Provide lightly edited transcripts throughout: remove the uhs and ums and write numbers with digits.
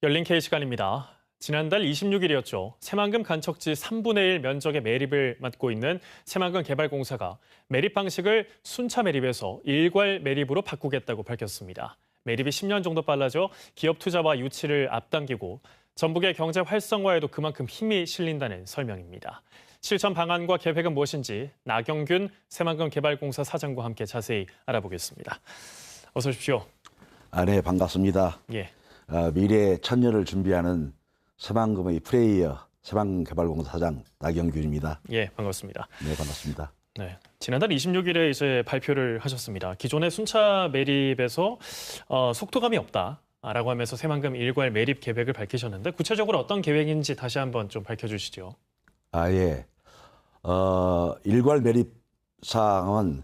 열린 K 시간입니다. 지난달 26일이었죠. 새만금 간척지 3분의 1 면적의 매립을 맡고 있는 새만금 개발공사가 매립 방식을 순차 매립에서 일괄 매립으로 바꾸겠다고 밝혔습니다. 매립이 10년 정도 빨라져 기업 투자와 유치를 앞당기고 전북의 경제 활성화에도 그만큼 힘이 실린다는 설명입니다. 실천 방안과 계획은 무엇인지 나경균 새만금 개발공사 사장과 함께 자세히 알아보겠습니다. 어서 오십시오. 네, 반갑습니다. 예. 미래 천년을 준비하는 새만금의 플레이어 새만금개발공사 사장 나경균입니다. 예, 반갑습니다. 네, 반갑습니다. 네, 지난달 26일에 이제 발표를 하셨습니다. 기존의 순차 매립에서 속도감이 없다라고 하면서 새만금 일괄 매립 계획을 밝히셨는데 구체적으로 어떤 계획인지 다시 한번 좀 밝혀주시죠. 예. 일괄 매립 사항은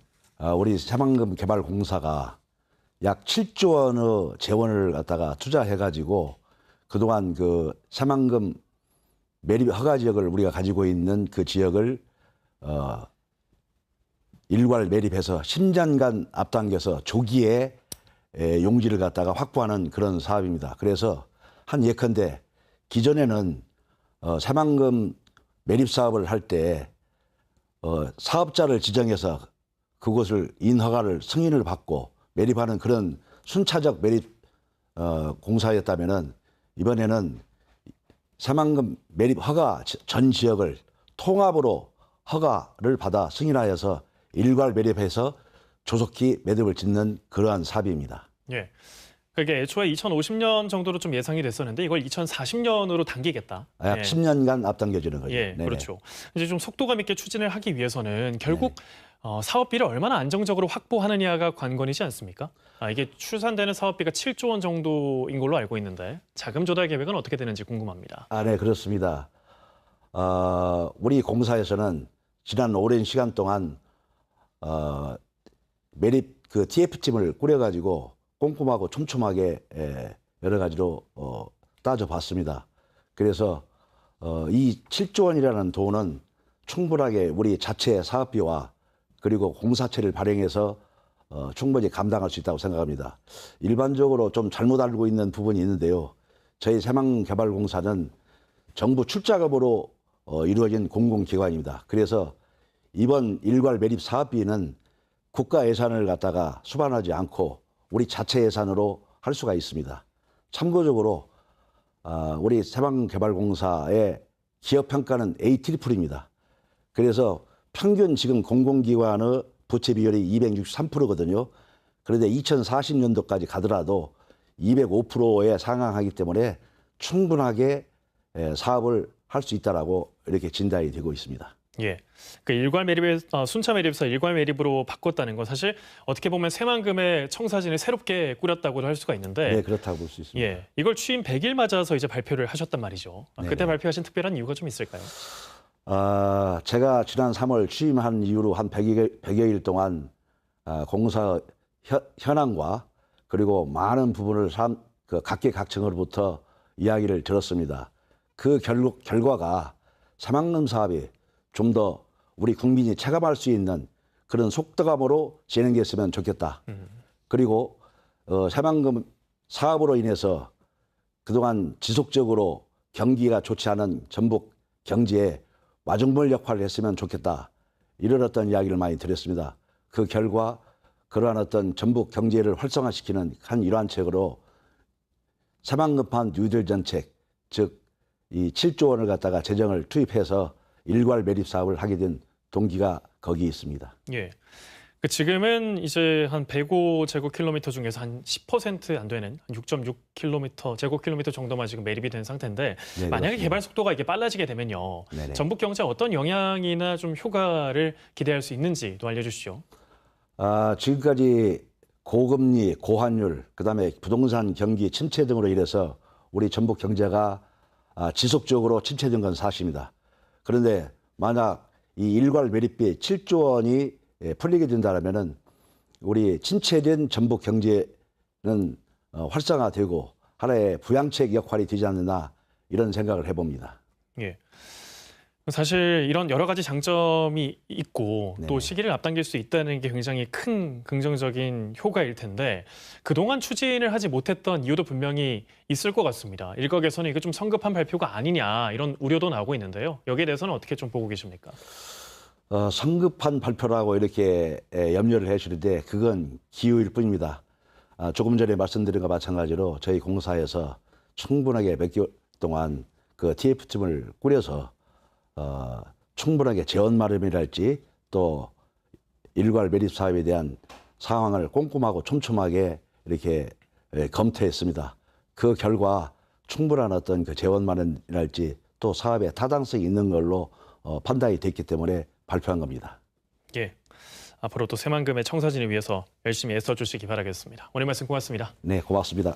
우리 새만금개발공사가 약 7조 원의 재원을 갖다가 투자해가지고 그동안 그 새만금 매립 허가 지역을 우리가 가지고 있는 그 지역을 일괄 매립해서 10년간 앞당겨서 조기에 용지를 갖다가 확보하는 그런 사업입니다. 그래서 한 예컨대 기존에는 새만금 매립 사업을 할 때 사업자를 지정해서 그곳을 인허가를 승인을 받고 매립하는 그런 순차적 매립 공사였다면은 이번에는 새만금 매립 허가 전 지역을 통합으로 허가를 받아 승인하여서 일괄 매립해서 조속히 매듭을 짓는 그러한 사업입니다. 예. 그게 애초에 2050년 정도로 좀 예상이 됐었는데 이걸 2040년으로 당기겠다. 약 10년간 앞당겨지는 거죠. 예, 네네. 그렇죠. 이제 좀 속도감 있게 추진을 하기 위해서는 결국 사업비를 얼마나 안정적으로 확보하느냐가 관건이지 않습니까? 이게 추산되는 사업비가 7조 원 정도인 걸로 알고 있는데 자금 조달 계획은 어떻게 되는지 궁금합니다. 네, 그렇습니다. 우리 공사에서는 지난 오랜 시간 동안 매립 그 TF팀을 꾸려가지고 꼼꼼하고 촘촘하게 여러 가지로 따져봤습니다. 그래서 이 7조 원이라는 돈은 충분하게 우리 자체 사업비와 그리고 공사체를 발행해서 충분히 감당할 수 있다고 생각합니다. 일반적으로 좀 잘못 알고 있는 부분이 있는데요. 저희 새만금개발공사는 정부 출자금으로 이루어진 공공기관입니다. 그래서 이번 일괄 매립 사업비는 국가 예산을 갖다가 수반하지 않고 우리 자체 예산으로 할 수가 있습니다. 참고적으로 우리 새만금개발공사의 기업평가는 A+입니다. 그래서 평균 지금 공공기관의 부채 비율이 263%거든요. 그런데 2040년도까지 가더라도 205%에 상항하기 때문에 충분하게 사업을 할 수 있다라고 이렇게 진단이 되고 있습니다. 예, 그 일괄 매립에 순차 매립에서 일괄 매립으로 바꿨다는 건 사실 어떻게 보면 새만금의 청사진을 새롭게 꾸렸다고도 할 수가 있는데, 네, 그렇다고 볼 수 있습니다. 예, 이걸 취임 100일 맞아서 이제 발표를 하셨단 말이죠. 그때 발표하신 특별한 이유가 좀 있을까요? 제가 지난 3월 취임한 이후로 한 100여일 동안 공사 현황과 그리고 많은 부분을 각계각층으로부터 이야기를 들었습니다. 그 결과가 새만금 사업이 좀 더 우리 국민이 체감할 수 있는 그런 속도감으로 진행됐으면 좋겠다. 그리고 새만금 사업으로 인해서 그동안 지속적으로 경기가 좋지 않은 전북 경제에 마중물 역할을 했으면 좋겠다. 이런 어떤 이야기를 많이 드렸습니다. 그 결과 그러한 어떤 전북 경제를 활성화시키는 한 일환책으로 새만금판 뉴딜 정책, 즉 이 7조 원을 갖다가 재정을 투입해서 일괄 매립 사업을 하게 된 동기가 거기에 있습니다. 예. 지금은 이제 한 105제곱킬로미터 중에서 한 10% 안 되는 6.6km 제곱킬로미터 정도만 지금 매립이 된 상태인데, 네, 만약에 그렇습니다. 개발 속도가 이게 빨라지게 되면요, 네네. 전북 경제에 어떤 영향이나 좀 효과를 기대할 수 있는지도 알려주시죠. 지금까지 고금리, 고환율, 그다음에 부동산 경기 침체 등으로 인해서 우리 전북 경제가 지속적으로 침체된 건 사실입니다. 그런데 만약 이 일괄 매립비 7조 원이 풀리게 된다면은 우리 침체된 전북 경제는 활성화되고 하나의 부양책 역할이 되지 않느냐 이런 생각을 해봅니다. 예. 사실 이런 여러 가지 장점이 있고 네. 또 시기를 앞당길 수 있다는 게 굉장히 큰 긍정적인 효과일 텐데 그동안 추진을 하지 못했던 이유도 분명히 있을 것 같습니다. 일각에서는 이게 좀 성급한 발표가 아니냐 이런 우려도 나오고 있는데요. 여기에 대해서는 어떻게 좀 보고 계십니까? 성급한 발표라고 이렇게 염려를 해주는데 그건 기우일 뿐입니다. 조금 전에 말씀드린 것과 마찬가지로 저희 공사에서 충분하게 몇 개월 동안 그 TF팀을 꾸려서 충분하게 재원 마련이랄지 또 일괄 매립 사업에 대한 상황을 꼼꼼하고 촘촘하게 이렇게 검토했습니다. 그 결과 충분한 어떤 그 재원 마련이랄지 또 사업에 타당성이 있는 걸로 판단이 됐기 때문에 발표한 겁니다. 예. 앞으로도 새만금의 청사진을 위해서 열심히 애써주시기 바라겠습니다. 오늘 말씀 고맙습니다. 네, 고맙습니다.